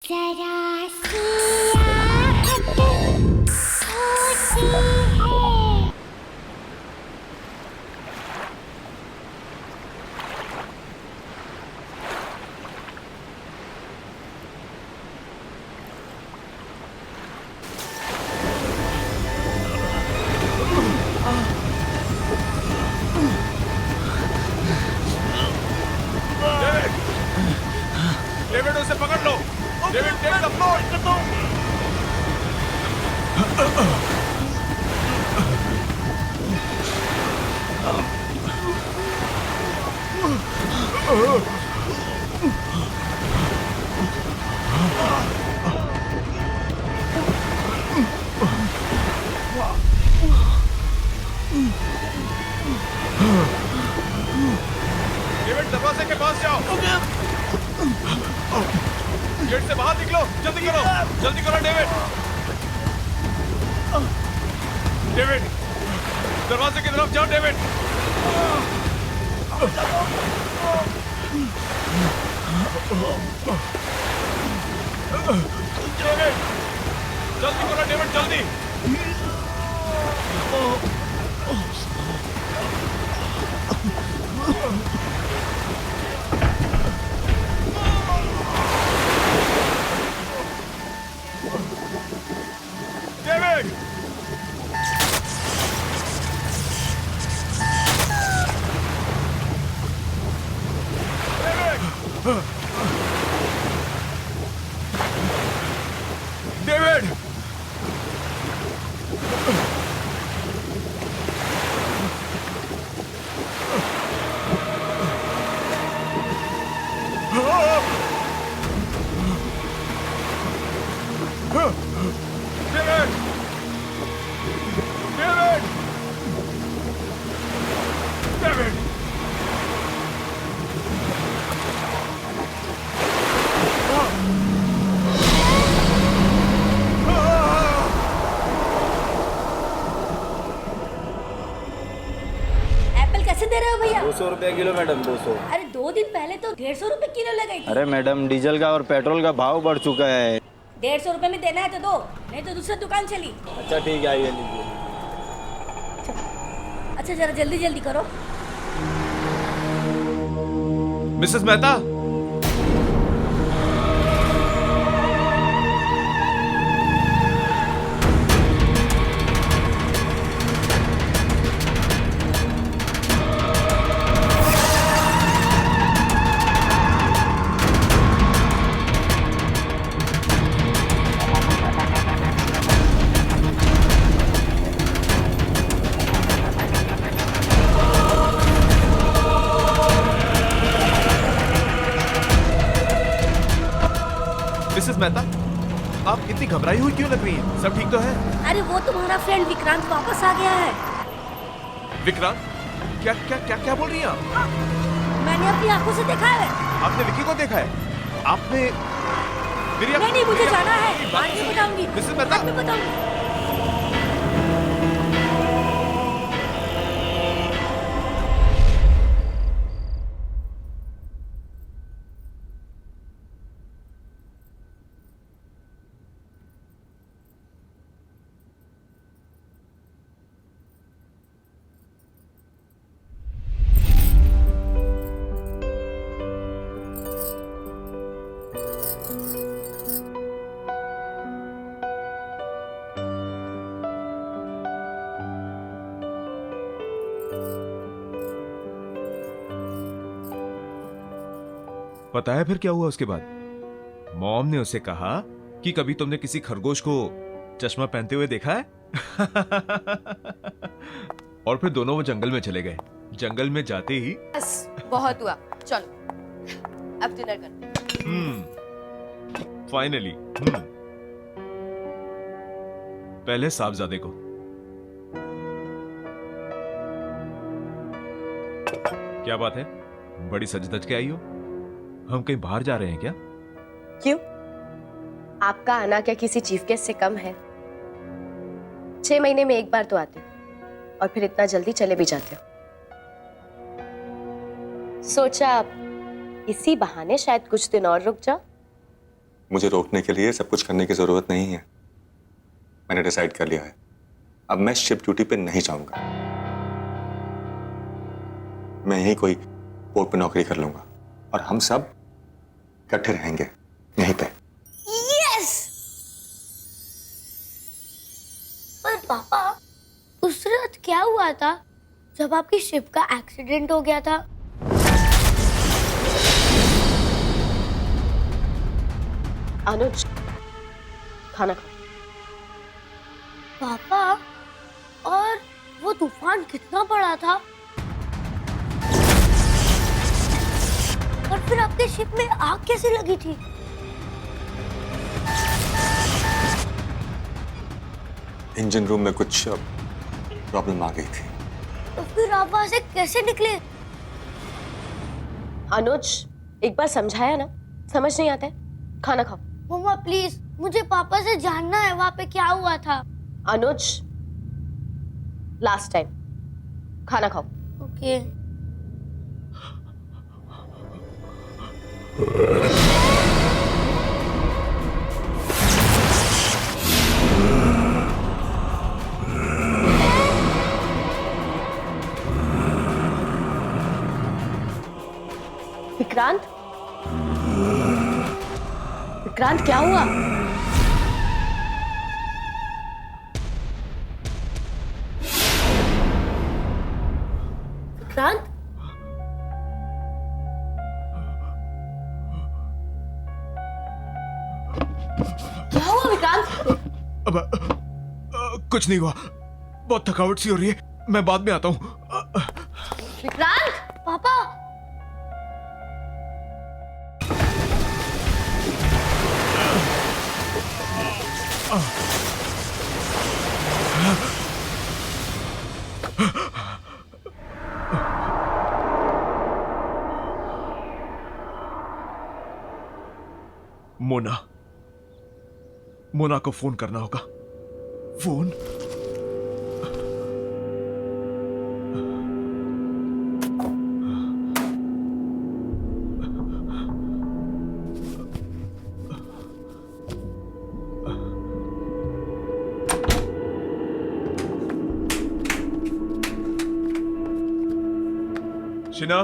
जरा सी आहट होती है। डेविड उसे पकड़ लो। David take the floor. David दरवाजे के पास जाओ। गेट से बाहर निकलो। जल्दी करो, जल्दी करो डेविड। डेविड दरवाजे की तरफ जाओ। डेविड डेविड जल्दी करो। डेविड जल्दी। David David David David David Apple कैसे दे रहे हो भैया? 200 रुपया किलो मैडम, 200। अरे 2 दिन पहले तो 150 रुपए किलो लगाई थी। अरे मैडम, डीजल का और पेट्रोल का भाव बढ़ चुका है। 150 रुपए में देना है तो दो, नहीं तो दूसरी दुकान चली। अच्छा ठीक है, आइए लीजिए। अच्छा जरा जल्दी जल्दी करो। मिसेस मेहता, मिसेस मेहता, आप इतनी घबराई हुई क्यों लग रही हैं? सब ठीक तो है? अरे वो तुम्हारा फ्रेंड विक्रांत वापस आ गया है। विक्रांत, क्या क्या क्या क्या बोल रही हैं आप? मैंने अपनी आंखों से देखा है। आपने विक्की को देखा है? आपने मेरी नहीं नहीं, मुझे जाना है। बात बाद में सुनिए। बताऊंगी। मिसेस मेहता, बाद में बताऊंगी। पता है फिर क्या हुआ उसके बाद? मॉम ने उसे कहा कि कभी तुमने किसी खरगोश को चश्मा पहनते हुए देखा है? और फिर दोनों वो जंगल में चले गए। जंगल में जाते ही बस बहुत हुआ, चलो अब डिनर करते हैं। फाइनली पहले साहबजादे को। क्या बात है, बड़ी सज धज के आई हो? हम कहीं बाहर जा रहे हैं क्या? क्यों? आपका आना क्या किसी चीफ गेस्ट से कम है? 6 महीने में एक बार तो आते हो और फिर इतना जल्दी चले भी जाते हो। सोचा आप इसी बहाने शायद कुछ दिन और रुक जाओ। मुझे रोकने के लिए सब कुछ करने की जरूरत नहीं है। मैंने डिसाइड कर लिया है, अब मैं शिप ड्यूटी पे नहीं जाऊंगा। मैं यहीं कोई पोर्ट पे नौकरी कर लूंगा और हम सब इकट्ठे रहेंगे यहीं पे। यस। पर पापा, उस रात क्या हुआ था जब आपकी शिप का एक्सीडेंट हो गया था? अनुज, खाना खाओ। पापा, और वो तूफान कितना बड़ा था? और फिर आपके शिप में आग कैसे लगी थी? इंजन रूम में कुछ प्रॉब्लम आ गई थी। तो फिर आप वहां से कैसे निकले? अनुज, एक बार समझाया ना, समझ नहीं आता है। खाना खाओ। मम्मा प्लीज, मुझे पापा से जानना है वहां पे क्या हुआ था। अनुज, लास्ट टाइम, खाना खाओ। ओके। विक्रांत, विक्रांत क्या हुआ? विक्रांत, क्या हुआ विक्रांत? अब कुछ नहीं हुआ, बहुत थकावट सी हो रही है, मैं बाद में आता हूँ। विक्रांत, पापा, मोना, मोना को फोन करना होगा। फोन। शिना,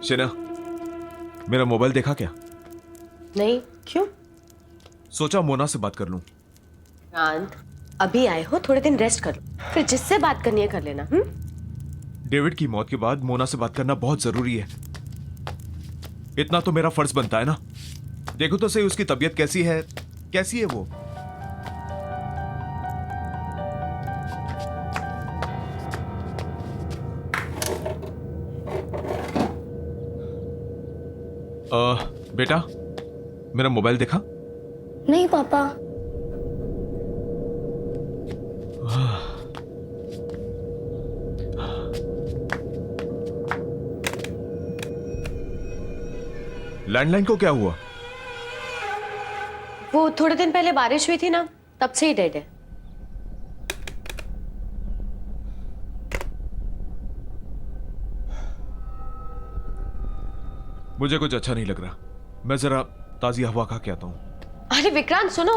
शिना, मेरा मोबाइल देखा क्या? नहीं, क्यों? सोचा मोना से बात कर लूं। विक्रांत, अभी आए हो, थोड़े दिन रेस्ट कर लो, फिर जिससे बात करनी है कर लेना। डेविड की मौत के बाद मोना से बात करना बहुत जरूरी है। इतना तो मेरा फर्ज बनता है ना। देखो तो सही उसकी तबीयत कैसी है, कैसी है वो। बेटा, मेरा मोबाइल देखा? नहीं पापा। लैंडलाइन को क्या हुआ? वो थोड़े दिन पहले बारिश हुई थी ना, तब से ही डेड है। मुझे कुछ अच्छा नहीं लग रहा, मैं जरा ताजी हवा खा के आता हूं। अरे विक्रांत सुनो,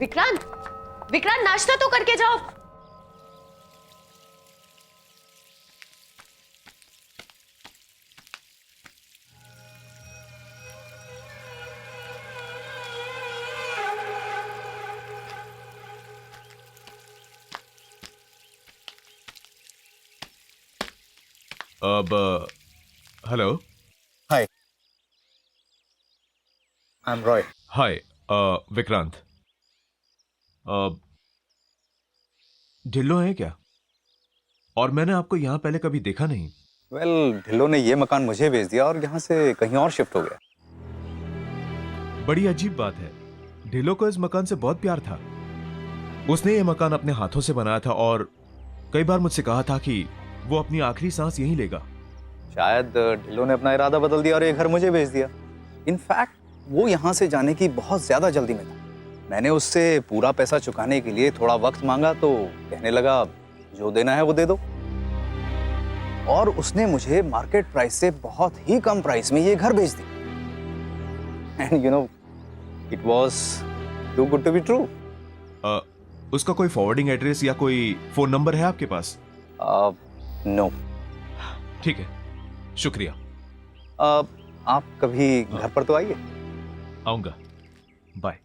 विक्रांत, विक्रांत नाश्ता तो करके जाओ। अब हेलो। Hi, I'm Roy. हाय, विक्रांत। ढिल्लो है क्या? और मैंने आपको यहाँ पहले कभी देखा नहीं। Well, ढिल्लो ने ये मकान मुझे बेच दिया और यहाँ से कहीं और शिफ्ट हो गया। बड़ी अजीब बात है, ढिल्लो को इस मकान से बहुत प्यार था। उसने ये मकान अपने हाथों से बनाया था और कई बार मुझसे कहा था कि वो अपनी आखिरी सांस यहीं लेगा। शायद ढिल्लो ने अपना इरादा बदल दिया और ये घर मुझे बेच दिया। इनफैक्ट वो यहाँ से जाने की बहुत ज्यादा जल्दी में था। मैंने उससे पूरा पैसा चुकाने के लिए थोड़ा वक्त मांगा तो कहने लगा जो देना है वो दे दो। और उसने मुझे मार्केट प्राइस से बहुत ही कम प्राइस में ये घर बेच दिया। And you know, it was too good to be true. उसका कोई फॉरवर्डिंग एड्रेस या कोई फोन नंबर है आपके पास? No. ठीक है, शुक्रिया। आप कभी घर पर तो आइए। आऊंगा, बाय।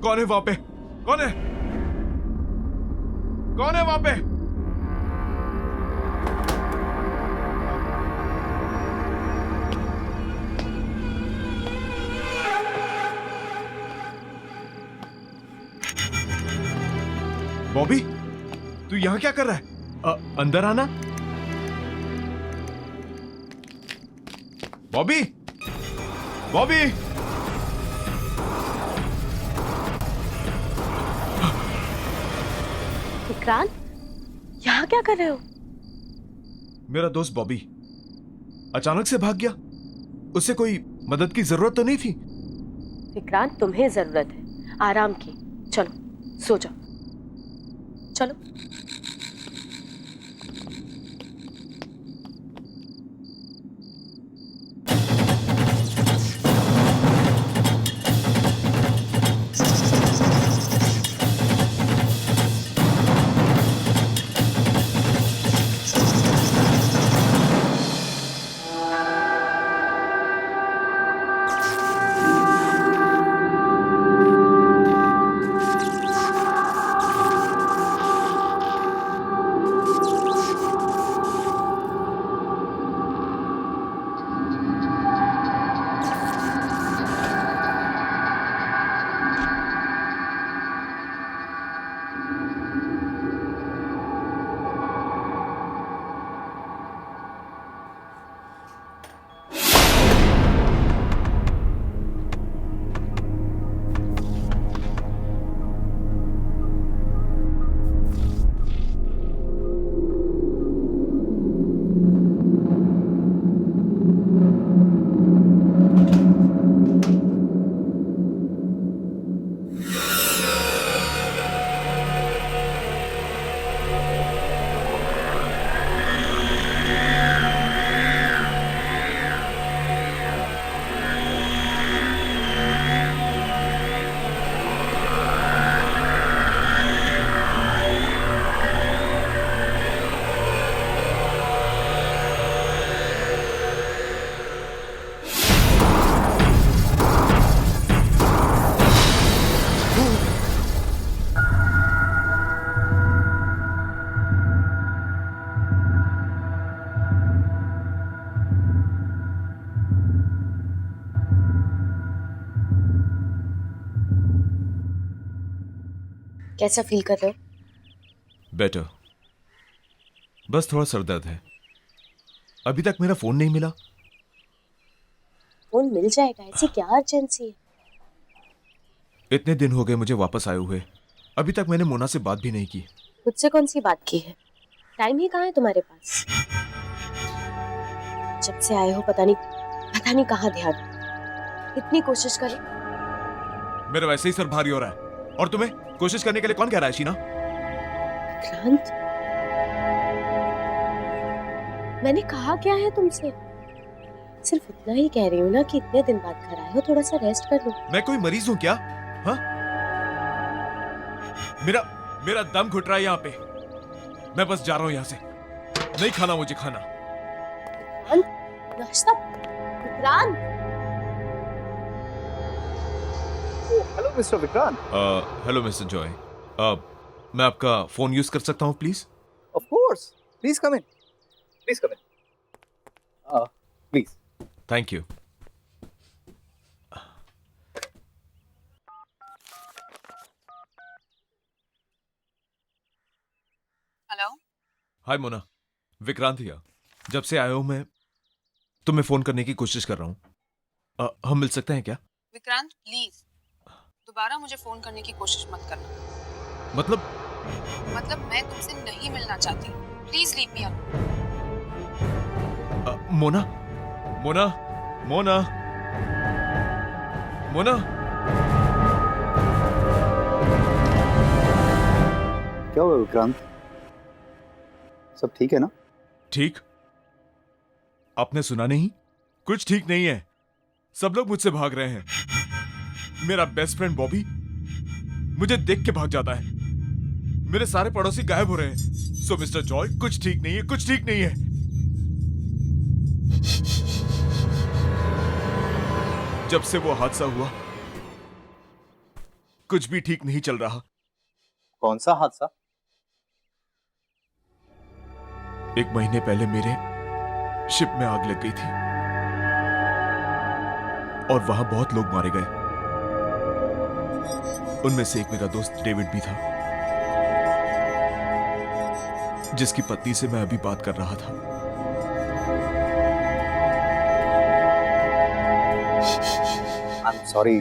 कौन है वहां पे? कौन है? कौन है वहां पे? बॉबी, तू यहां क्या कर रहा है? अंदर आना। बॉबी, बॉबी, विक्रांत, यहाँ क्या कर रहे हो? मेरा दोस्त बॉबी अचानक से भाग गया। उससे कोई मदद की जरूरत तो नहीं थी? विक्रांत, तुम्हें जरूरत है आराम की। चलो सो जाओ, चलो। कैसा फील कर रहे हो? बेटर। बस थोड़ा सर दर्द है। अभी तक मेरा फोन नहीं मिला। फोन मिल जाएगा, ऐसी क्या अर्जेंसी है? इतने दिन हो गए मुझे वापस आए हुए, अभी तक मैंने मोना से बात भी नहीं की। मुझसे कौन सी बात की है? टाइम ही कहाँ है तुम्हारे पास? जब से आए हो पता नहीं कहाँ ध्यान। इतनी कोशिश करी। मेरा वैसे ही सर भारी हो रहा है और तुम्हें कोशिश करने के लिए कौन कह रहा है शीना? विक्रांत, मैंने कहा क्या है तुमसे? सिर्फ इतना ही कह रही हूँ ना कि इतने दिन बाद घर आए हो, थोड़ा सा रेस्ट कर लो। मैं कोई मरीज हूं क्या? हाँ, मेरा दम घुट रहा है यहाँ पे। मैं बस जा रहा हूँ यहाँ से। नहीं खाना मुझे खाना। नाश्ता? Vikrant, hello mister Vikrant. Hello mister Joy, मैं आपका फोन यूज कर सकता हूँ please? Of course, please come in, please come in, please. Thank you. Hello. Hi Mona, Vikrant here. जब से आया हूं मैं तुम्हें फोन करने की कोशिश कर रहा हूं। हम मिल सकते हैं क्या? विक्रांत प्लीज दोबारा मुझे फोन करने की कोशिश मत करना। मतलब मैं तुमसे नहीं मिलना चाहती। Please leave me alone. Mona Mona Mona Mona क्या हुआ विक्रांत, सब ठीक है ना? ठीक? आपने सुना नहीं? कुछ ठीक नहीं है। सब लोग मुझसे भाग रहे हैं। मेरा बेस्ट फ्रेंड बॉबी मुझे देख के भाग जाता है। मेरे सारे पड़ोसी गायब हो रहे हैं। सो मिस्टर जॉय, कुछ ठीक नहीं है, कुछ ठीक नहीं है। जब से वो हादसा हुआ कुछ भी ठीक नहीं चल रहा। कौन सा हादसा? 1 महीने पहले मेरे शिप में आग लग गई थी और वहां बहुत लोग मारे गए। उनमें से एक मेरा दोस्त डेविड भी था, जिसकी पत्नी से मैं अभी बात कर रहा था। आई एम सॉरी,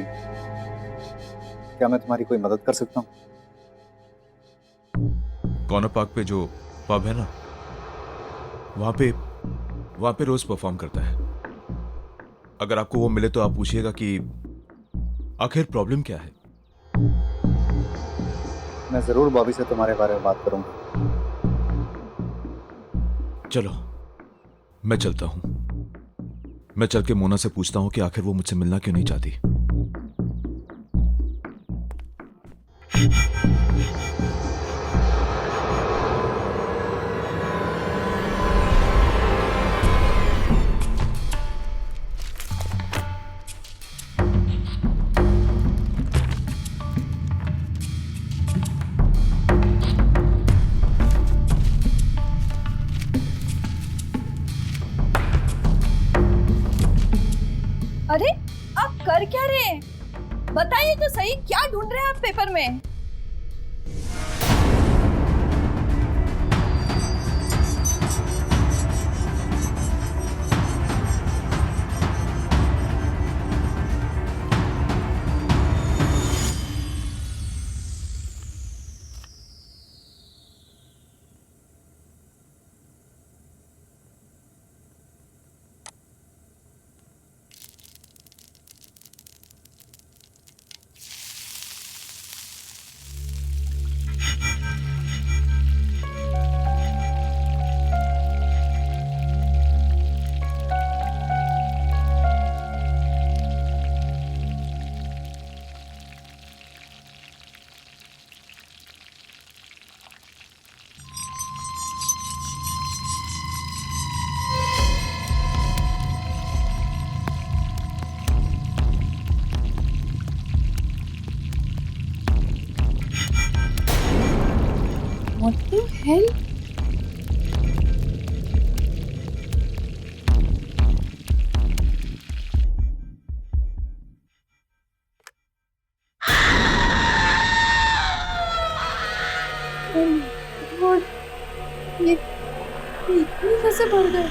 क्या मैं तुम्हारी कोई मदद कर सकता हूँ? कॉर्नर पार्क पे जो पब है ना, वहां पे रोज परफॉर्म करता है। अगर आपको वो मिले तो आप पूछिएगा कि आखिर प्रॉब्लम क्या है। मैं जरूर बॉबी से तुम्हारे बारे में बात करूंगा। चलो मैं चलता हूं। मैं चल के मोना से पूछता हूं कि आखिर वो मुझसे मिलना क्यों नहीं चाहती। अरे आप कर क्या रहे हैं? बताइए तो सही, क्या ढूंढ रहे हैं आप पेपर में? What the hell? Oh my God! ये इतनी कैसे बढ़ गए?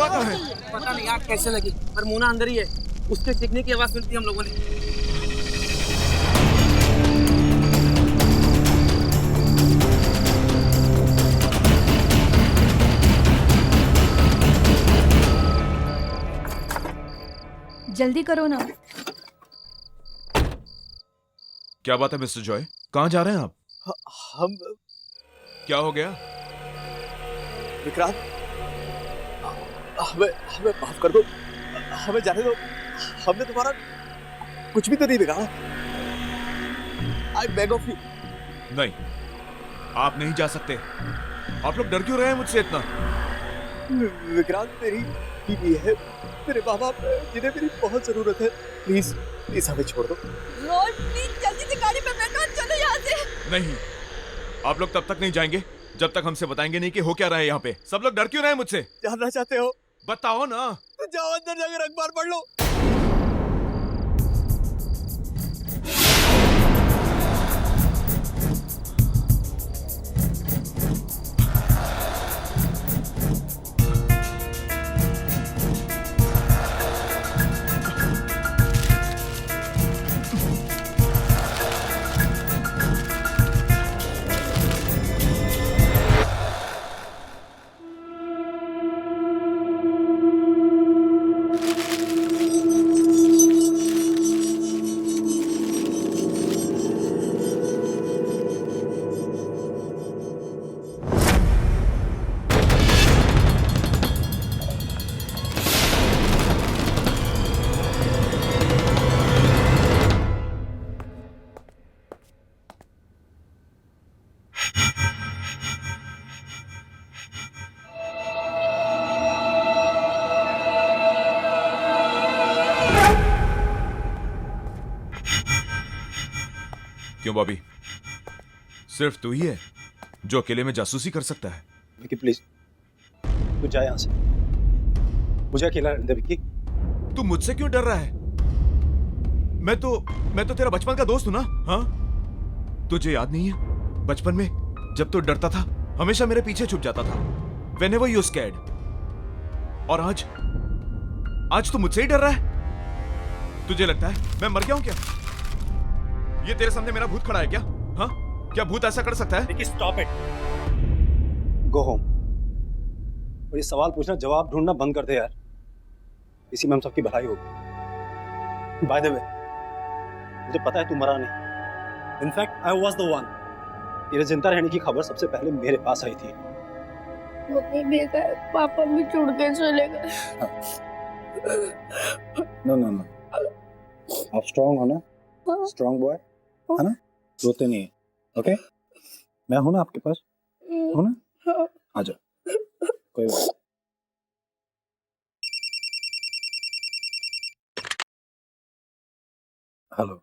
मोना कहाँ है? पता नहीं आग कैसे लगी, पर मोना अंदर ही है। उसके चीखने की आवाज सुनती हम लोगों ने। जल्दी करो ना। क्या बात है मिस्टर जॉय, कहाँ जा रहे हैं आप? हम क्या हो गया? विक्रांत, हमें हमें माफ कर दो, हमें जाने दो। हमने तुम्हारा कुछ भी तो नहीं बिगाड़ा। I beg of you. नहीं, आप नहीं जा सकते। आप लोग डर क्यों रहे हैं मुझसे इतना? विक्रांत, मेरी बीवी है, मेरे माँ बाप जिन्हें मेरी बहुत जरूरत है। प्लीज प्लीज हमें छोड़ दो। रोड प्लीज जल्दी से गाड़ी पे बैठो, चलो यहाँ से। नहीं, आप लोग तब तक नहीं जाएंगे जब तक हमसे बताएंगे नहीं कि हो क्या रहा है यहाँ पे। सब लोग डर क्यों रहे हैं मुझसे? जानना चाहते हो बताओ ना। तो जाओ अंदर जाकर अखबार पढ़ लो। क्यों बॉबी, सिर्फ तू ही है जो अकेले में जासूसी कर सकता है? विक्की प्लीज, तू जा यहाँ से। मुझे अकेला रहने दे विक्की। तू मुझसे क्यों डर रहा है? मैं तो तेरा बचपन का दोस्त हूं ना। हाँ, तुझे याद नहीं है बचपन में जब तू डरता था हमेशा मेरे पीछे छुप जाता था, whenever you scared। और आज तू मुझसे ही डर रहा है? तुझे लगता है मैं मर गया हूं क्या? ये तेरे सामने मेरा भूत खड़ा है क्या? हाँ, क्या भूत ऐसा कर सकता है? Vicky stop it, go home. और ये सवाल पूछना, जवाब ढूंढना बंद कर दे यार। इसी में हम सबकी भलाई होगी। बाय द वे, मुझे पता है तू मरा नहीं। In fact I was the one. तेरे जिंदा रहने की खबर सबसे पहले मेरे पास आई थी। मम्मी भी गए, पापा भी छुड़ के चले गए। नो आप स्ट्रांग हो ना, स्ट्रांग बॉय है ना, रोते नहीं है। ओके, मैं हूं ना आपके पास, हो ना? आ जाओ, कोई बात। हेलो।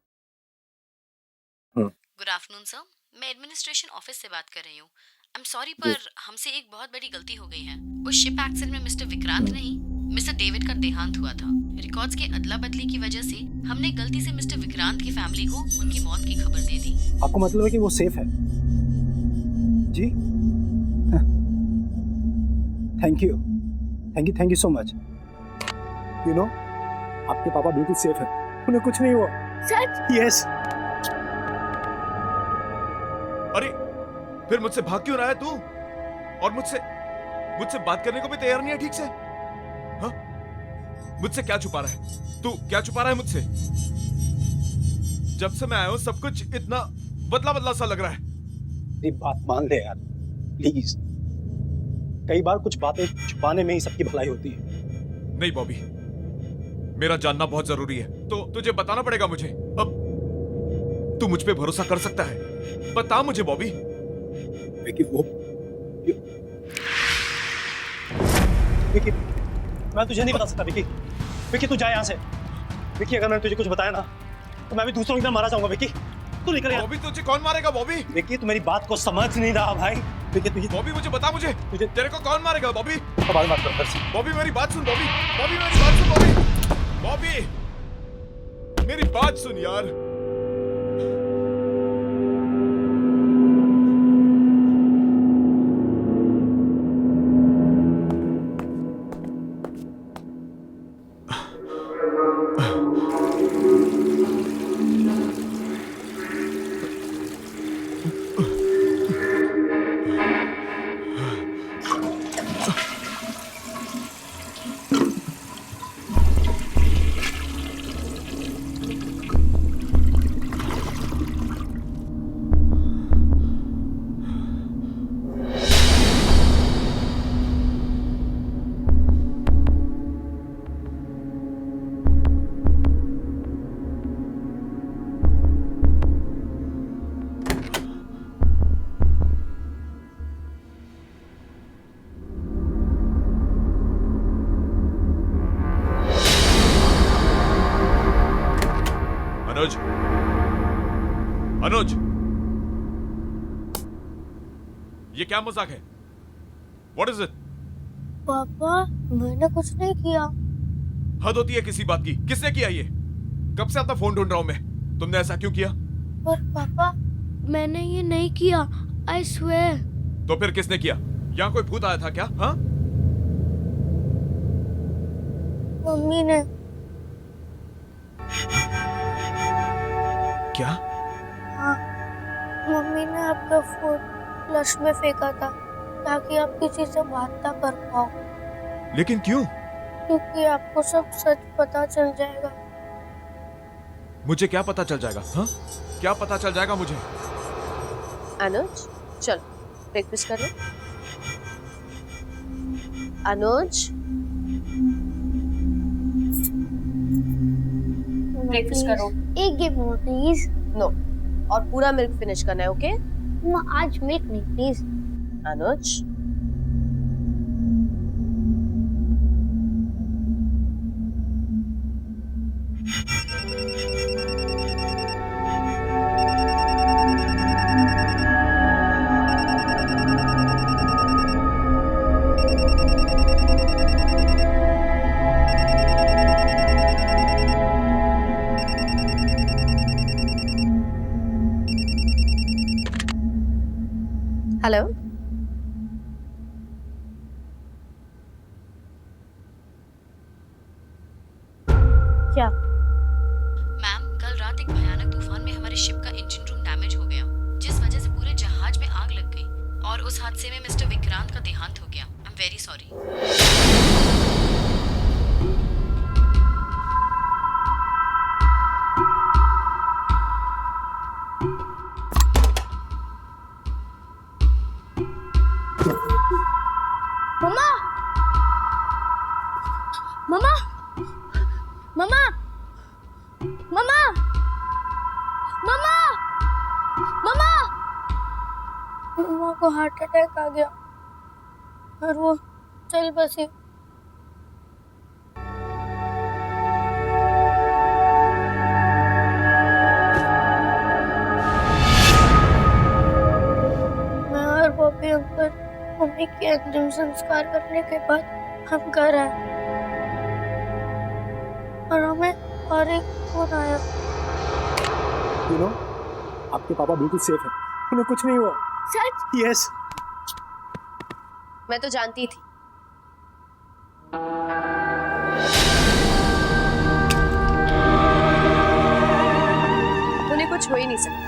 गुड आफ्टरनून सर, मैं एडमिनिस्ट्रेशन ऑफिस से बात कर रही हूँ। आई एम सॉरी, पर हमसे एक बहुत बड़ी गलती हो गई है। उस शिप एक्सीडेंट में मिस्टर विक्रांत नहीं, मिस्टर डेविड का देहांत हुआ था। रिकॉर्ड्स के अदला बदली की वजह से हमने गलती से मिस्टर विक्रांत की फैमिली को उनकी मौत की खबर दे दी। आपको मतलब है कि वो सेफ है? जी, thank you so much. You know, आपके पापा बिल्कुल सेफ है, उन्हें कुछ नहीं हुआ। सच? यस। अरे फिर मुझसे भाग क्यों रहा है तू? और मुझसे बात करने को भी तैयार नहीं है ठीक से? हाँ, मुझसे क्या छुपा रहा है तू? क्या छुपा रहा है मुझसे? जब से मैं आया हूं सब कुछ इतना बदला बदला सा लग रहा है। मेरी बात मान ले यार, प्लीज। कई बार कुछ बातें छुपाने में ही सबकी भलाई होती है। नहीं बॉबी, मेरा जानना बहुत जरूरी है, तो तुझे बताना पड़ेगा मुझे। अब तू मुझ पे भरोसा कर सकता है? बता मुझे बॉबी। विक्की, विक्की, मैं तुझे नहीं बता सकता विक्की। विक्की तू जा यहाँ से। विक्की, अगर मैंने तुझे कुछ बताया ना तो मैं भी दूसरों की तरह मारा जाऊंगा। विक्की तू निकल यहाँ। बॉबी तुझे कौन मारेगा बॉबी? विक्की तू मेरी बात को समझ नहीं रहा भाई। विक्की तुझे, बॉबी मुझे बता, मुझे तेरे को कौन मारेगा बॉबी? बाद बात कर। बॉबी मेरी बात सुन बॉबी, बॉबी मेरी बात सुन बॉबी, बॉबी मेरी बात सुन यार। अनुज, अनुज, ये क्या मजाक है? What is it? पापा मैंने कुछ नहीं किया। हद होती है किसी बात की। किसने किया ये? कब से अपना फोन ढूंढ रहा हूं मैं। तुमने ऐसा क्यों किया? पर पापा मैंने ये नहीं किया, I swear। तो फिर किसने किया? यहाँ कोई भूत आया था क्या? हाँ? मम्मी ने। क्या? हाँ, मम्मी ने आपका फोन फ्लश में फेंका था ताकि आप किसी से बात ना कर पाओ, लेकिन क्यों? क्योंकि आपको सब सच पता चल जाएगा। मुझे क्या पता चल जाएगा? हाँ? क्या पता चल जाएगा मुझे? अनुज चल ब्रेकफास्ट कर लो। अनुज ब्रेकफास्ट करो। एक गिव मोर प्लीज। नो, और पूरा मिल्क फिनिश करना है, ओके? आज मिल्क नहीं प्लीज। अनुज हेलो, क्या? मैम, कल रात एक भयानक तूफान में हमारे शिप का इंजन रूम डैमेज हो गया, जिस वजह से पूरे जहाज में आग लग गई और उस हादसे में मिस्टर विक्रांत का देहांत हो गया। I am very sorry. मम्मा, मम्मा, मम्मा, मम्मा, मम्मा, मम्मा, मम्मा को हार्ट अटैक आ गया और वो चल बसी। मैं और बॉबी अंकल मम्मी के अंतिम संस्कार करने के बाद हम घर आए और हमें और एक फोन आया। यू नो, आपके पापा बिल्कुल सेफ है, उन्हें कुछ नहीं हुआ। सच? यस। मैं तो जानती थी। उन्हें कुछ हो ही नहीं सकता।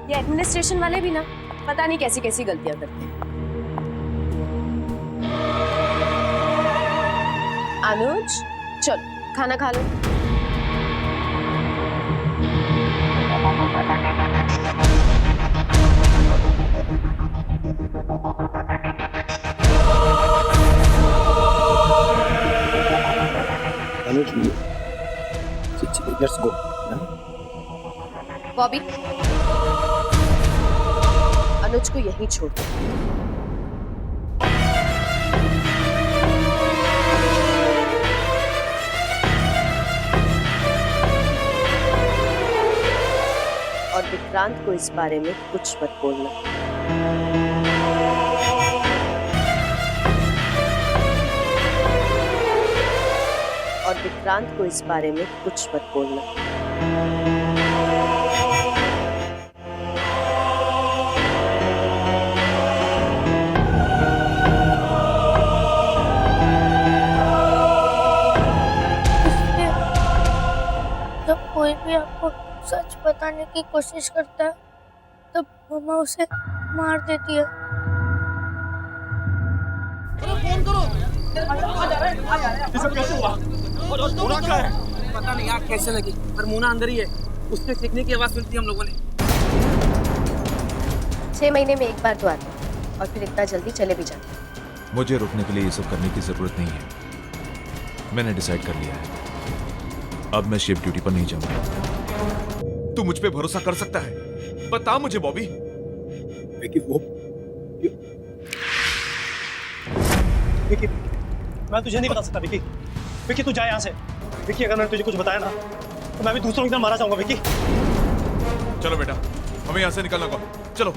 ये एडमिनिस्ट्रेशन वाले भी ना पता नहीं कैसी कैसी गलतियां करते हैं। अनुज चल खाना खा लो। अनुज लेट्स गो। बॉबी अनुज को यहीं छोड़ दो। और विक्रांत को इस बारे में कुछ मत बोलना। और विक्रांत को इस बारे में कुछ मत बोलना। जब कोई भी आपको सच बताने की कोशिश करता है तब मम्मा उसे मार देती है। फोन करो। ये सब कैसे हुआ? और होना क्या है? पता नहीं आग कैसे लगी, पर मोना अंदर ही है। उसके चीखने की आवाज सुनती हम लोगों ने। 6 महीने में एक बार तो आते हैं और फिर इतना जल्दी चले भी जाते हैं। मुझे रुकने के लिए ये सब करने की जरूरत नहीं है। मैंने डिसाइड कर लिया है, अब मैं शिफ्ट ड्यूटी पर नहीं जाऊंगा। तू मुझ पे भरोसा कर सकता है? बता मुझे बॉबी। विकी विकी, मैं तुझे नहीं बता सकता। विकी, विकी तू जा यहाँ से। विकी, अगर मैंने तुझे कुछ बताया ना तो मैं भी दूसरों की तरह मारा जाऊंगा विकी। चलो बेटा, हमें यहाँ से निकलना होगा, चलो।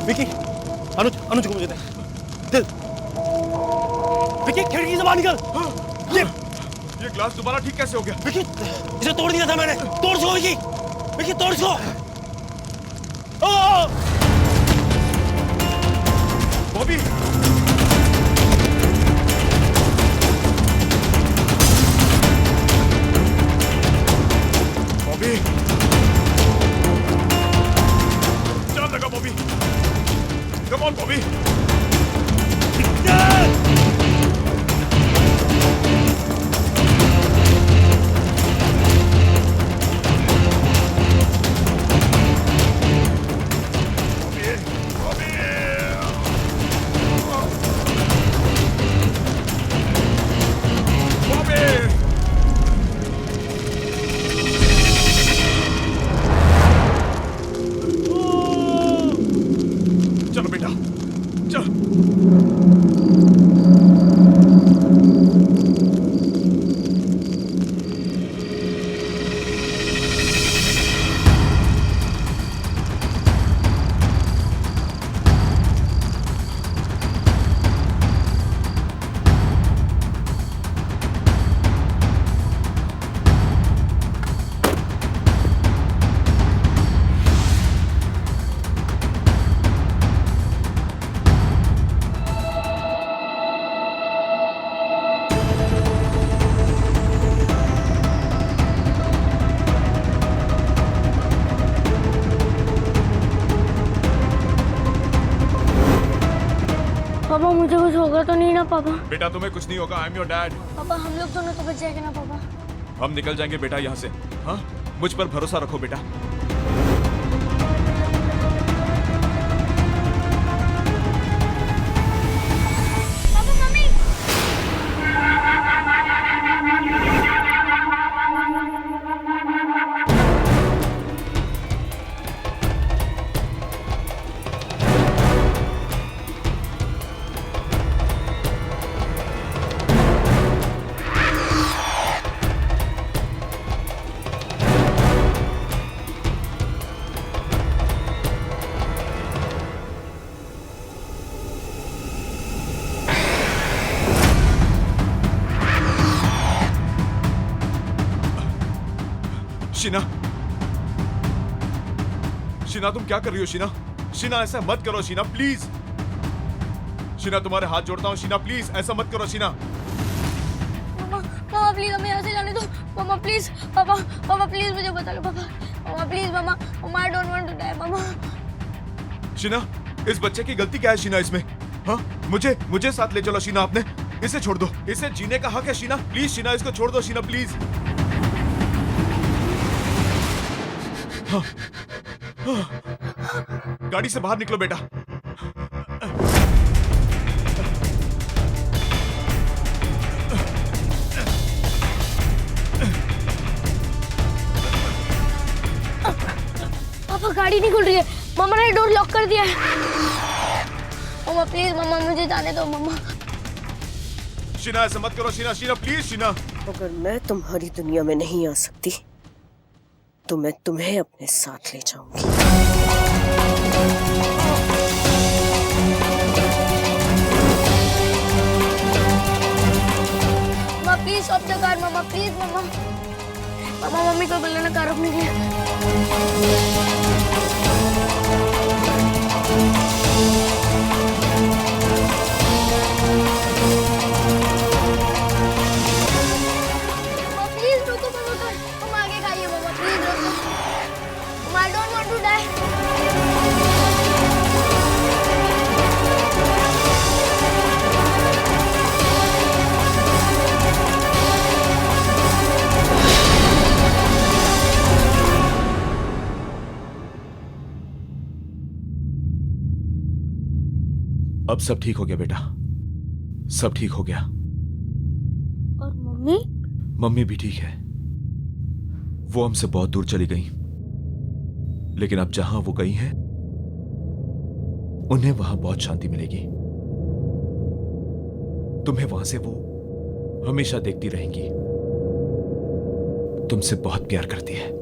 विकी, अनुज, अनुज को मुझे दे। दिल। विकी, खिड़की से बाहर निकल। ये ग्लास दोबारा ठीक कैसे हो गया? विकी, इसे तोड़ दिया था मैंने। तोड़ इसको विकी। विकी, तोड़ इसको। बॉबी, बॉबी, जान लगा बॉबी। Come on, Bobby. चलो बेटा, चल। पापा मुझे कुछ होगा तो नहीं ना पापा? बेटा तुम्हें कुछ नहीं होगा, आई एम योर डैड। पापा हम लोग दोनों तो बच जाएंगे ना पापा? हम निकल जाएंगे बेटा यहाँ से। हाँ, मुझ पर भरोसा रखो बेटा। Papa mummy. शीना, शीना तुम क्या कर रही हो? शीना, शीना ऐसा मत करो शीना, प्लीज। शीना तुम्हारे हाथ जोड़ता हूँ शीना, प्लीज ऐसा मत करो शीना। पापा, पापा प्लीज हमें यहाँ से जाने दो। पापा प्लीज, पापा, पापा प्लीज मुझे बता लो पापा। पापा प्लीज मामा, मामा I don't want to die मामा। शीना, इस बच्चे की गलती क्या है शीना इसमें? हाँ, मुझे साथ ले चलो शीना, आपने इसे छोड़ दो, इसे जीने का हक है शीना, प्लीज शीना इसको छोड़ दो शीना, प्लीज। हाँ, हाँ, गाड़ी से बाहर निकलो बेटा। पापा गाड़ी नहीं खुल रही है, मामा ने डोर लॉक कर दिया है। मामा प्लीज मामा मुझे जाने दो मामा। शीना ऐसा मत करो शीना, शीना प्लीज शीना। अगर मैं तुम्हारी दुनिया में नहीं आ सकती तो मैं तुम्हें अपने साथ ले जाऊंगी। मामा प्लीज स्टॉप द कार मामा प्लीज मामा। मामा मम्मी को बुलाना कार रोकने के लिए। मामा प्लीज रुको मामा तुम आगे खाइए मामा प्लीज रुको। मामा I don't want to die. अब सब ठीक हो गया बेटा, सब ठीक हो गया। और मम्मी? मम्मी भी ठीक है। वो हमसे बहुत दूर चली गई, लेकिन अब जहां वो गई हैं, उन्हें वहां बहुत शांति मिलेगी। तुम्हें वहां से वो हमेशा देखती रहेंगी। तुमसे बहुत प्यार करती है।